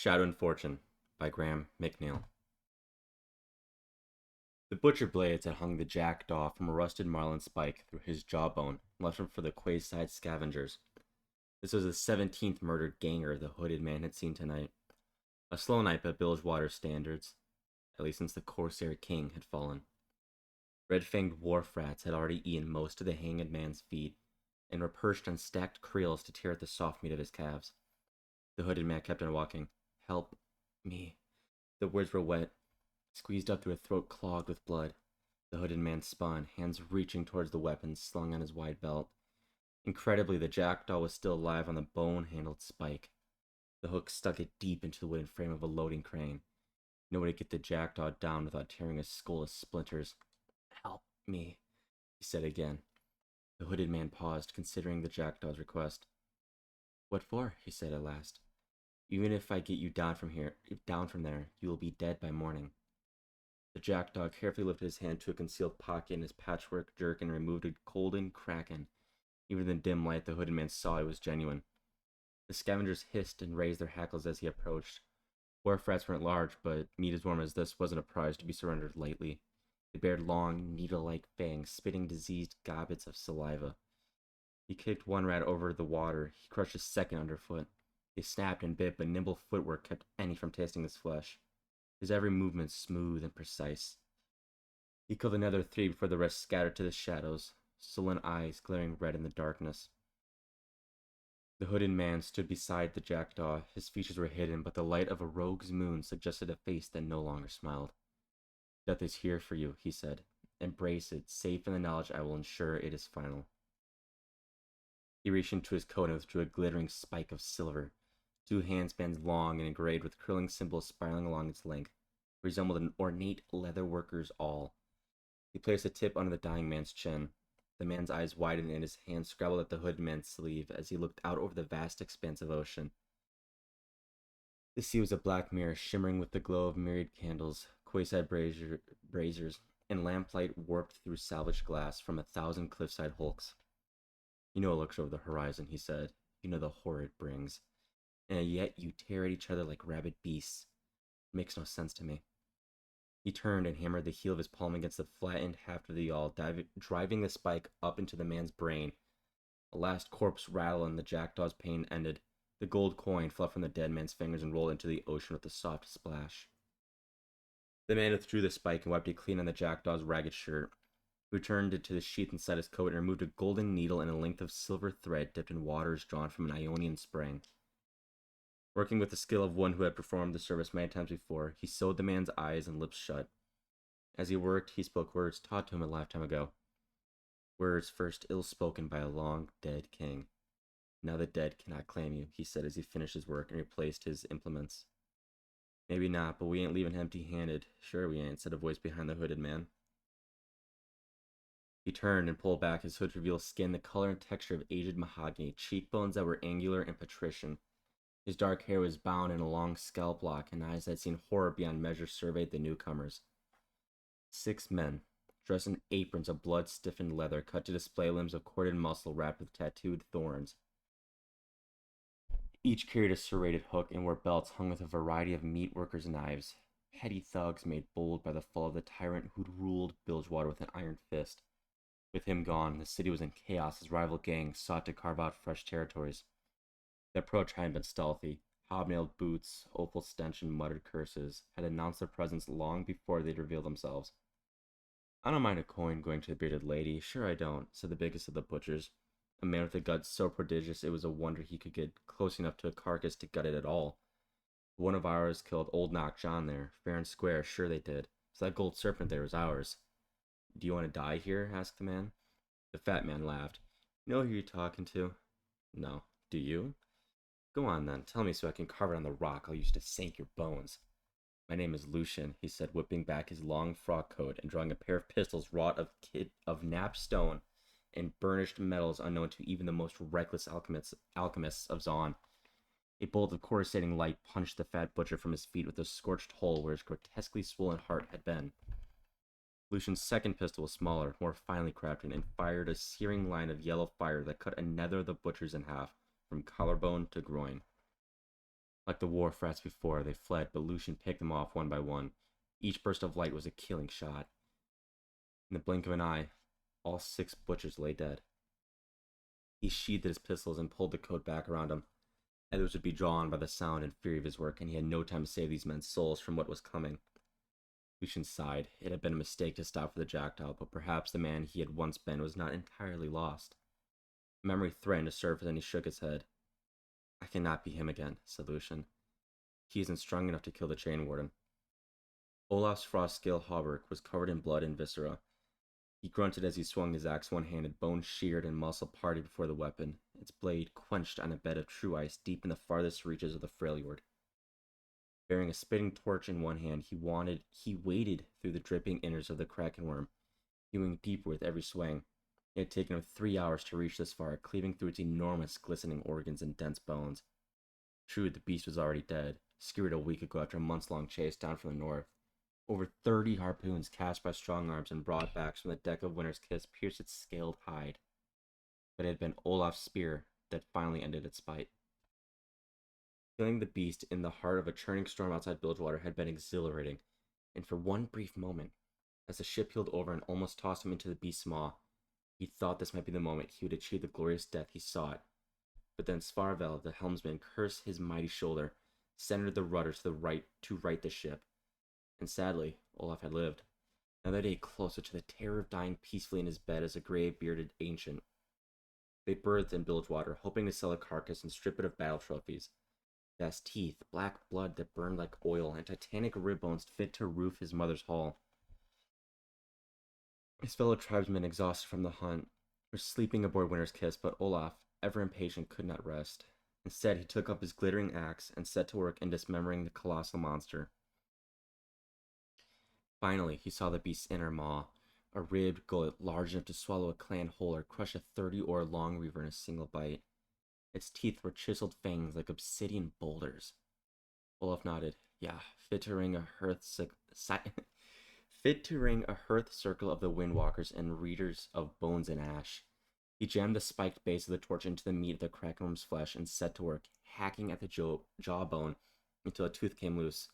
Shadow and Fortune by Graham McNeil. The butcher blades had hung the jackdaw from a rusted marlin spike through his jawbone and left him for the quayside scavengers. This was the 17th murdered ganger the hooded man had seen tonight. A slow night by Bilgewater standards, at least since the Corsair King had fallen. Red-fanged wharf rats had already eaten most of the hanged man's feet, and were perched on stacked creels to tear at the soft meat of his calves. The hooded man kept on walking. "Help me." The words were wet, squeezed up through a throat clogged with blood. The hooded man spun, hands reaching towards the weapons slung on his wide belt. Incredibly, the jackdaw was still alive on the bone-handled spike. The hook stuck it deep into the wooden frame of a loading crane. No way to get the jackdaw down without tearing his skull to splinters. "Help me," he said again. The hooded man paused, considering the jackdaw's request. "What for?" he said at last. "Even if I get you down from there, you will be dead by morning." The jackdaw carefully lifted his hand to a concealed pocket in his patchwork jerkin and removed a golden kraken. Even in the dim light, the hooded man saw it was genuine. The scavengers hissed and raised their hackles as he approached. Wharf rats weren't large, but meat as warm as this wasn't a prize to be surrendered lightly. They bared long, needle-like fangs, spitting diseased gobbets of saliva. He kicked one rat over the water. He crushed a second underfoot. They snapped and bit, but nimble footwork kept any from tasting his flesh. His every movement smooth and precise. He killed another three before the rest scattered to the shadows, sullen eyes glaring red in the darkness. The hooded man stood beside the jackdaw. His features were hidden, but the light of a rogue's moon suggested a face that no longer smiled. "Death is here for you," he said. "Embrace it, safe in the knowledge I will ensure it is final." He reached into his coat and withdrew a glittering spike of silver. 2 handspans long and engraved with curling symbols spiraling along its length, resembled an ornate leather worker's awl. He placed the tip under the dying man's chin. The man's eyes widened and his hand scrabbled at the hooded man's sleeve as he looked out over the vast expanse of ocean. The sea was a black mirror, shimmering with the glow of myriad candles, quayside braziers, and lamplight warped through salvaged glass from 1,000 cliffside hulks. "You know it looks over the horizon," he said. "You know the horror it brings. And yet you tear at each other like rabid beasts. It makes no sense to me." He turned and hammered the heel of his palm against the flattened haft of the yawl, driving the spike up into the man's brain. A last corpse rattle and the jackdaw's pain ended. The gold coin fell from the dead man's fingers and rolled into the ocean with a soft splash. The man withdrew the spike and wiped it clean on the jackdaw's ragged shirt. He returned it to the sheath inside his coat and removed a golden needle and a length of silver thread dipped in waters drawn from an Ionian spring. Working with the skill of one who had performed the service many times before, he sewed the man's eyes and lips shut. As he worked, he spoke words taught to him a lifetime ago. Words first ill-spoken by a long-dead king. "Now the dead cannot claim you," he said as he finished his work and replaced his implements. "Maybe not, but we ain't leaving empty-handed. Sure we ain't," said a voice behind the hooded man. He turned and pulled back his hood to reveal skin the color and texture of aged mahogany, cheekbones that were angular and patrician. His dark hair was bound in a long scalp lock, and eyes that had seen horror beyond measure surveyed the newcomers. 6 men, dressed in aprons of blood-stiffened leather, cut to display limbs of corded muscle wrapped with tattooed thorns. Each carried a serrated hook and wore belts hung with a variety of meat workers' knives. Petty thugs made bold by the fall of the tyrant who'd ruled Bilgewater with an iron fist. With him gone, the city was in chaos as rival gangs sought to carve out fresh territories. The approach hadn't been stealthy. Hobnailed boots, awful stench, and muttered curses had announced their presence long before they'd revealed themselves. "I don't mind a coin going to the bearded lady, sure I don't," said the biggest of the butchers, a man with a gut so prodigious it was a wonder he could get close enough to a carcass to gut it at all. "One of ours killed old Knock John there, fair and square, sure they did. So that gold serpent there is ours." "Do you want to die here?" asked the man. The fat man laughed. "You know who you're talking to?" "No. Do you?" "Go on then, tell me so I can carve it on the rock I'll use to sink your bones." "My name is Lucian," he said, whipping back his long frock coat and drawing a pair of pistols wrought of knapped stone and burnished metals unknown to even the most reckless alchemists of Zaun. A bolt of coruscating light punched the fat butcher from his feet with a scorched hole where his grotesquely swollen heart had been. Lucian's second pistol was smaller, more finely crafted, and fired a searing line of yellow fire that cut another of the butchers in half, from collarbone to groin. Like the wharf rats before, they fled, but Lucian picked them off one by one. Each burst of light was a killing shot. In the blink of an eye, all 6 butchers lay dead. He sheathed his pistols and pulled the coat back around him. Others would be drawn by the sound and fury of his work, and he had no time to save these men's souls from what was coming. Lucian sighed. It had been a mistake to stop for the jackdaw, but perhaps the man he had once been was not entirely lost. Memory threatened to surface, and he shook his head. I cannot be him again, said Lucian. He isn't strong enough to kill the chain warden. Olaf's frost-scale hauberk was covered in blood and viscera. He grunted as he swung his axe one-handed, bone sheared and muscle parted before the weapon, its blade quenched on a bed of true ice deep in the farthest reaches of the Freljord. Bearing a spitting torch in one hand, he waded through the dripping innards of the kraken worm, hewing deeper with every swing. It had taken him 3 hours to reach this far, cleaving through its enormous, glistening organs and dense bones. True, the beast was already dead, skewered a week ago after a months-long chase down from the north. Over 30 harpoons cast by strong arms and broad backs from the deck of Winter's Kiss pierced its scaled hide. But it had been Olaf's spear that finally ended its spite. Killing the beast in the heart of a churning storm outside Bilgewater had been exhilarating, and for one brief moment, as the ship heeled over and almost tossed him into the beast's maw, he thought this might be the moment he would achieve the glorious death he sought. But then Svarvel, the helmsman, cursed his mighty shoulder, centered the rudder to right the ship. And sadly, Olaf had lived. Another day closer to the terror of dying peacefully in his bed as a grey-bearded ancient. They berthed in Bilgewater, hoping to sell a carcass and strip it of battle trophies. Vast teeth, black blood that burned like oil, and titanic rib bones fit to roof his mother's hall. His fellow tribesmen, exhausted from the hunt, were sleeping aboard Winter's Kiss, but Olaf, ever impatient, could not rest. Instead, he took up his glittering axe and set to work in dismembering the colossal monster. Finally, he saw the beast's inner maw, a ribbed gullet large enough to swallow a clan whole or crush a 30-oar long reaver in a single bite. Its teeth were chiseled fangs like obsidian boulders. Olaf nodded. Yeah, fit to ring a hearth circle of the windwalkers and readers of bones and ash. He jammed the spiked base of the torch into the meat of the krakenworm's flesh and set to work, hacking at the jawbone until a tooth came loose.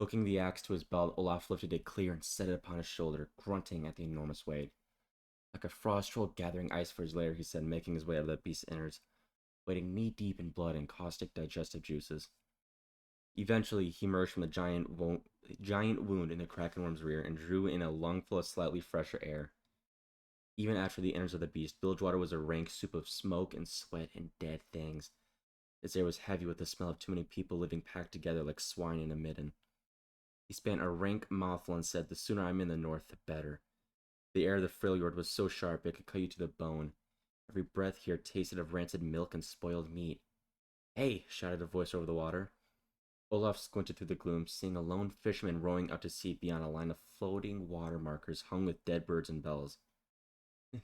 Hooking the axe to his belt, Olaf lifted it clear and set it upon his shoulder, grunting at the enormous weight. Like a frost troll gathering ice for his lair, he said, making his way out of the beast's innards, wading knee-deep in blood and caustic digestive juices. Eventually, he emerged from the giant wound in the krakenworm's rear and drew in a lungful of slightly fresher air. Even after the innards of the beast, Bilgewater was a rank soup of smoke and sweat and dead things. Its air was heavy with the smell of too many people living packed together like swine in a midden. He spat a rank mouthful and said, "The sooner I'm in the north, the better." The air of the Freljord was so sharp it could cut you to the bone. Every breath here tasted of rancid milk and spoiled meat. "Hey!" shouted a voice over the water. Olaf squinted through the gloom, seeing a lone fisherman rowing out to sea beyond a line of floating water markers hung with dead birds and bells.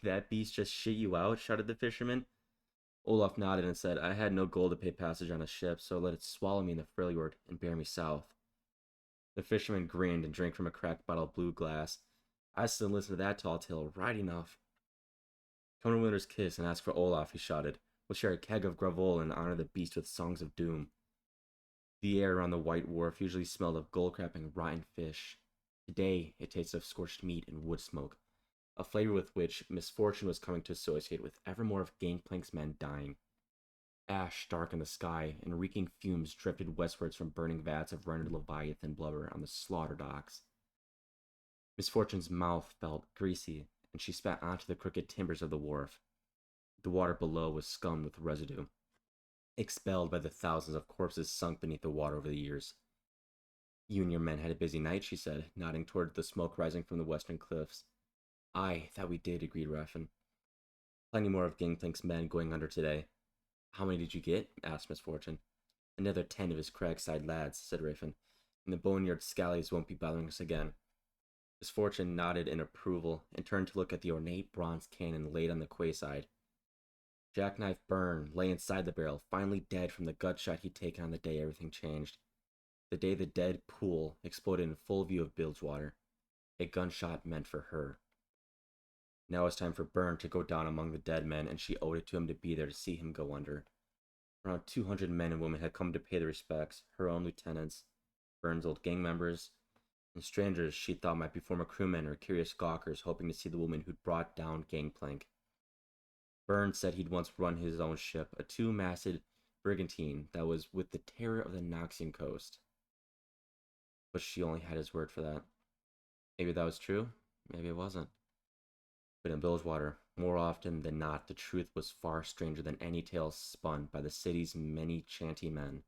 "That beast just shit you out?" shouted the fisherman. Olaf nodded and said, "I had no gold to pay passage on a ship, so let it swallow me in the Freljord and bear me south." The fisherman grinned and drank from a cracked bottle of blue glass. "I still listen to that tall tale right enough." "Come to Winter's Kiss and ask for Olaf," he shouted. "We'll share a keg of Gravol and honor the beast with songs of doom." The air around the white wharf usually smelled of goldcrap and rotten fish. Today, it tasted of scorched meat and wood smoke, a flavor with which misfortune was coming to associate with ever more of Gangplank's men dying. Ash darkened the sky, and reeking fumes drifted westwards from burning vats of rendered leviathan blubber on the slaughter docks. Misfortune's mouth felt greasy, and she spat onto the crooked timbers of the wharf. The water below was scummed with residue, expelled by the thousands of corpses sunk beneath the water over the years. "You and your men had a busy night," she said, nodding toward the smoke rising from the western cliffs. "Aye, that we did," agreed Raffen. "Plenty more of Gangplank's men going under today." "How many did you get?" asked Misfortune. "Another 10 of his crag-side lads," said Raffen, "and the boneyard scallies won't be bothering us again." Misfortune nodded in approval and turned to look at the ornate bronze cannon laid on the quayside. Jackknife Byrne lay inside the barrel, finally dead from the gut shot he'd taken on the day everything changed. The day the dead pool exploded in full view of Bilgewater. A gunshot meant for her. Now it was time for Byrne to go down among the dead men, and she owed it to him to be there to see him go under. Around 200 men and women had come to pay their respects, her own lieutenants, Burns' old gang members, and strangers she thought might be former crewmen or curious gawkers hoping to see the woman who'd brought down Gangplank. Burns said he'd once run his own ship, a two-masted brigantine that was with the terror of the Noxian coast. But she only had his word for that. Maybe that was true, maybe it wasn't. But in Bilgewater, more often than not, the truth was far stranger than any tale spun by the city's many chanty men.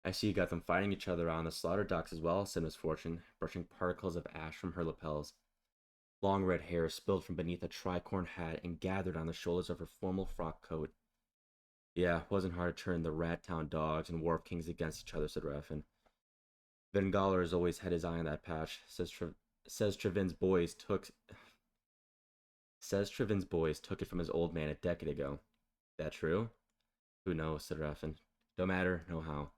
I see you got them fighting each other on the slaughter docks as well, said Miss Fortune, brushing particles of ash from her lapels. Long red hair spilled from beneath a tricorn hat and gathered on the shoulders of her formal frock coat. Yeah, it wasn't hard to turn the Rat Town dogs and Wharf Kings against each other, said Raffin. Vengaler has always had his eye on that patch, says Trevin's boys took it from his old man a decade ago. That true? Who knows, said Raffin. Don't matter, no how.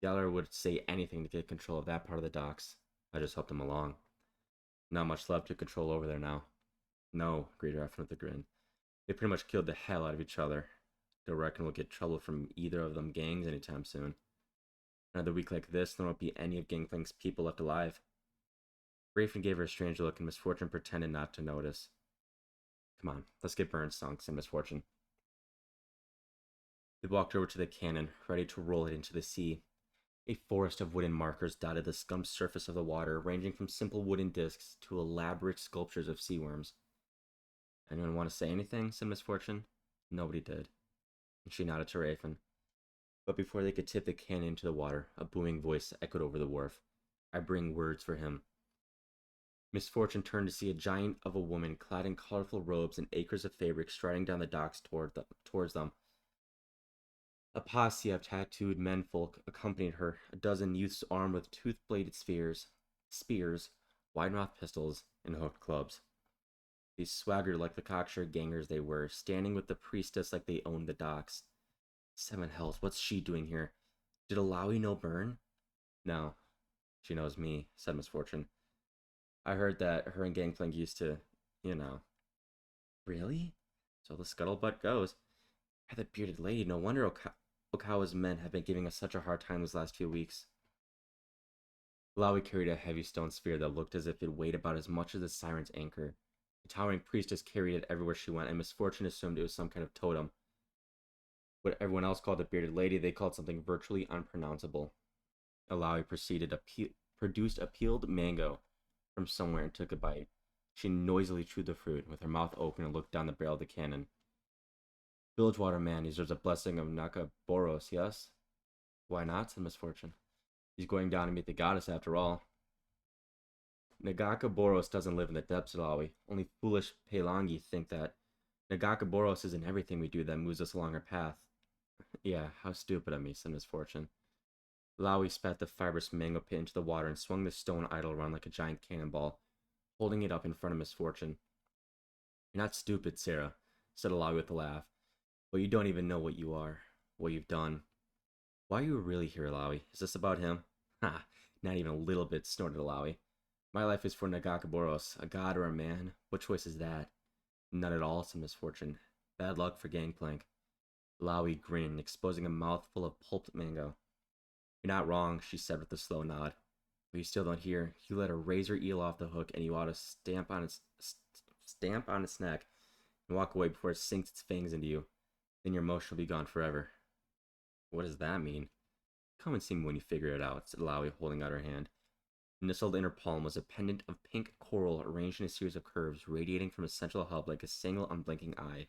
Galler would say anything to get control of that part of the docks. I just helped him along. Not much left to control over there now. No, agreed Raffin with a grin. They pretty much killed the hell out of each other. Don't reckon we'll get trouble from either of them gangs anytime soon. Another week like this, there won't be any of Gangplank's people left alive. Rafen gave her a strange look, and Miss Fortune pretended not to notice. Come on, let's get Burns sunk, said Miss Fortune. They walked over to the cannon, ready to roll it into the sea. A forest of wooden markers dotted the scummed surface of the water, ranging from simple wooden discs to elaborate sculptures of sea worms. Anyone want to say anything? Said Miss Fortune. Nobody did. And she nodded to Rafen. But before they could tip the cannon into the water, a booming voice echoed over the wharf. I bring words for him. Miss Fortune turned to see a giant of a woman clad in colorful robes and acres of fabric striding down the docks towards them. A posse of tattooed menfolk accompanied her, a dozen youths armed with tooth-bladed spears, wide-mouthed pistols, and hooked clubs. They swaggered like the cocksure gangers they were, standing with the priestess like they owned the docks. Seven hells, what's she doing here? Did Alawi know Byrne? No. She knows me, said Miss Fortune. I heard that her and Gangplank used to, you know. Really? So the scuttlebutt goes. The bearded lady, no wonder Okawa's men have been giving us such a hard time these last few weeks. Alawi carried a heavy stone sphere that looked as if it weighed about as much as the siren's anchor. The towering priestess carried it everywhere she went, and Miss Fortune assumed it was some kind of totem. What everyone else called the bearded lady, they called something virtually unpronounceable. Alawi produced a peeled mango from somewhere and took a bite. She noisily chewed the fruit, with her mouth open, and looked down the barrel of the cannon. Bilgewater man deserves a blessing of Nakaboros, yes? Why not? Said Miss Fortune. He's going down to meet the goddess after all. Nagakaboros doesn't live in the depths, Alawi. Only foolish Pelangi think that. Nagakaboros isn't everything we do that moves us along our path. Yeah, how stupid of me, said Miss Fortune. Alawi spat the fibrous mango pit into the water and swung the stone idol around like a giant cannonball, holding it up in front of Miss Fortune. You're not stupid, Sarah, said Alawi with a laugh. But you don't even know what you are, what you've done. Why are you really here, Alawi? Is this about him? Ha, not even a little bit, snorted Alawi. My life is for Nagakaboros, a god or a man. What choice is that? None at all, said Miss Fortune. Bad luck for Gangplank. Alawi grinned, exposing a mouthful of pulped mango. You're not wrong, she said with a slow nod. But you still don't hear. You let a razor eel off the hook, and you ought to stamp on its neck and walk away before it sinks its fangs into you. Then your motion will be gone forever. What does that mean? Come and see me when you figure it out, said Alawi, holding out her hand. Nestled in her palm was a pendant of pink coral arranged in a series of curves, radiating from a central hub like a single unblinking eye.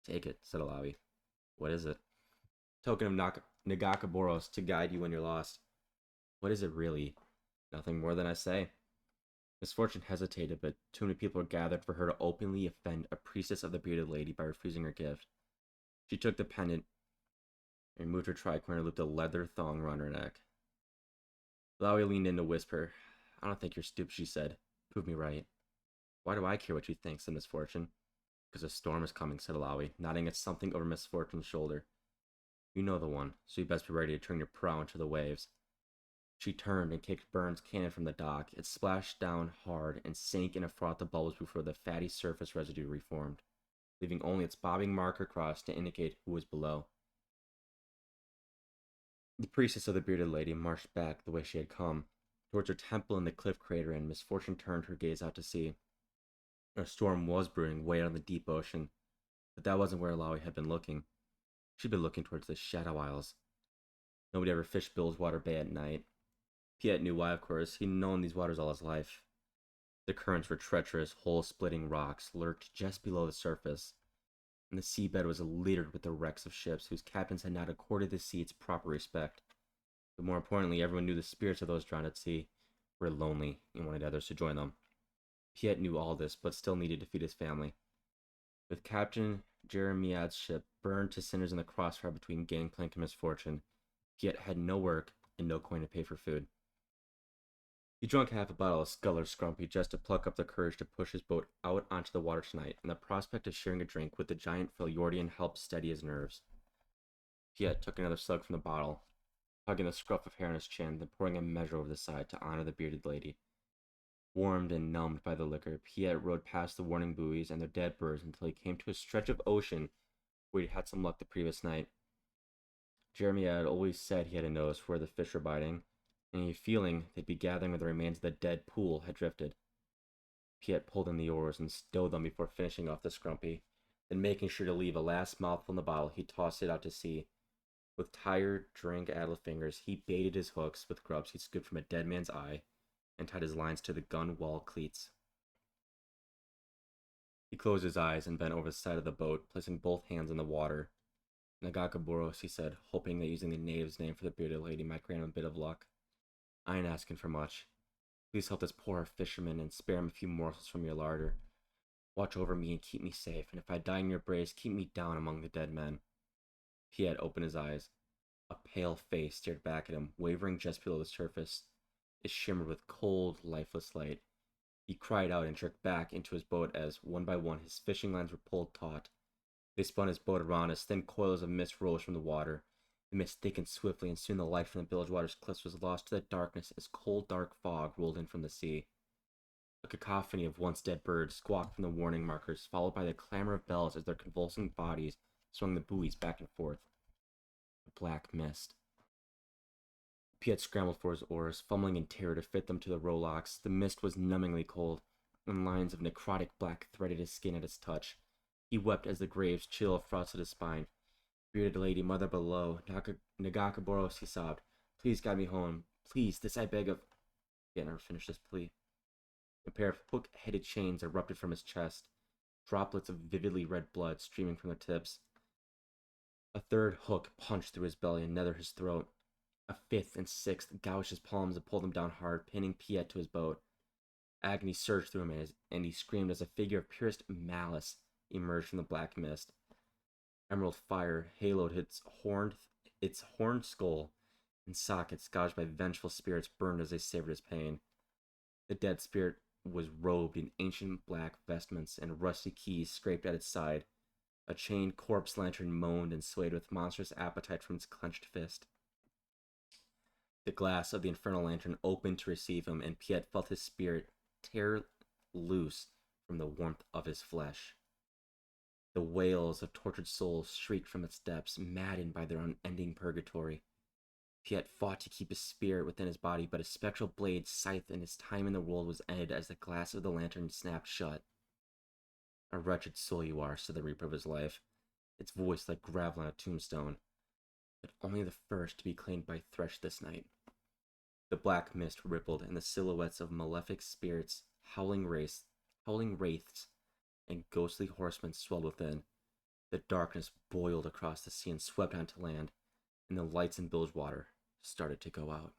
Take it, said Alawi. What is it? Token of Nagakaboros to guide you when you're lost. What is it really? Nothing more than I say. Miss Fortune hesitated, but too many people were gathered for her to openly offend a priestess of the bearded lady by refusing her gift. She took the pendant and moved her tricorn and looped a leather thong around her neck. Alawi leaned in to whisper. I don't think you're stupid, she said. Prove me right. Why do I care what you think, said Miss Fortune. Because a storm is coming, said Alawi, nodding at something over Miss Fortune's shoulder. You know the one, so you best be ready to turn your prow into the waves. She turned and kicked Burns' cannon from the dock. It splashed down hard and sank in a froth of bubbles before the fatty surface residue reformed, leaving only its bobbing marker cross to indicate who was below. The priestess of the bearded lady marched back the way she had come, towards her temple in the cliff crater, and misfortune turned her gaze out to sea. A storm was brewing way out in the deep ocean, but that wasn't where Alawi had been looking. She'd been looking towards the Shadow Isles. Nobody ever fished Bilgewater Bay at night. Piet knew why, of course. He'd known these waters all his life. The currents were treacherous, hole-splitting rocks lurked just below the surface, and the seabed was littered with the wrecks of ships whose captains had not accorded the sea its proper respect. But more importantly, everyone knew the spirits of those drowned at sea were lonely and wanted others to join them. Piet knew all this, but still needed to feed his family. With Captain Jeremiad's ship burned to cinders in the crossfire between gangplank and misfortune, Piet had no work and no coin to pay for food. He drank half a bottle of Sculler's Scrumpy just to pluck up the courage to push his boat out onto the water tonight, and the prospect of sharing a drink with the giant Fjordian helped steady his nerves. Piet took another slug from the bottle, hugging the scruff of hair on his chin, then pouring a measure over the side to honor the bearded lady. Warmed and numbed by the liquor, Piet rowed past the warning buoys and their dead birds until he came to a stretch of ocean where he'd had some luck the previous night. Jeremy had always said he had a nose for where the fish were biting, and he had a feeling they'd be gathering where the remains of the dead pool had drifted. Piet pulled in the oars and stowed them before finishing off the scrumpy. Then, making sure to leave a last mouthful in the bottle, he tossed it out to sea. With tired, drink-addled fingers, he baited his hooks with grubs he'd scooped from a dead man's eye and tied his lines to the gun wall cleats. He closed his eyes and bent over the side of the boat, placing both hands in the water. Nagakaboros, he said, hoping that using the native's name for the bearded lady might grant him a bit of luck. I ain't asking for much. Please help this poor fisherman and spare him a few morsels from your larder. Watch over me and keep me safe, and if I die in your braes, keep me down among the dead men. Piet opened his eyes. A pale face stared back at him, wavering just below the surface. It shimmered with cold, lifeless light. He cried out and jerked back into his boat as, one by one, his fishing lines were pulled taut. They spun his boat around as thin coils of mist rose from the water. The mist thickened swiftly, and soon the light from the Bilgewater's cliffs was lost to the darkness as cold, dark fog rolled in from the sea. A cacophony of once dead birds squawked from the warning markers, followed by the clamor of bells as their convulsing bodies swung the buoys back and forth. A black mist. Piet scrambled for his oars, fumbling in terror to fit them to the rowlocks. The mist was numbingly cold, and lines of necrotic black threaded his skin at its touch. He wept as the grave's chill frosted his spine. Bearded lady, mother below, Nagakaboros, he sobbed. Please guide me home. Please, this I beg of... He had never finished this plea. A pair of hook-headed chains erupted from his chest, droplets of vividly red blood streaming from their tips. A third hook punched through his belly and nether his throat. A fifth and sixth gouged his palms and pulled him down hard, pinning Piet to his boat. Agony surged through him, and he screamed as a figure of purest malice emerged from the black mist. Emerald fire haloed its horned skull, and sockets gouged by vengeful spirits burned as they savored his pain. The dead spirit was robed in ancient black vestments, and rusty keys scraped at its side. A chained corpse lantern moaned and swayed with monstrous appetite from its clenched fist. The glass of the infernal lantern opened to receive him, and Piet felt his spirit tear loose from the warmth of his flesh. The wails of tortured souls shrieked from its depths, maddened by their unending purgatory. Piet fought to keep his spirit within his body, but his spectral blade scythed, and his time in the world was ended as the glass of the lantern snapped shut. A wretched soul you are, said the reaper of his life, its voice like gravel on a tombstone, but only the first to be claimed by Thresh this night. The black mist rippled, and the silhouettes of malefic spirits, howling wraiths, and ghostly horsemen swelled within. The darkness boiled across the sea and swept onto land, and the lights in Bilgewater started to go out.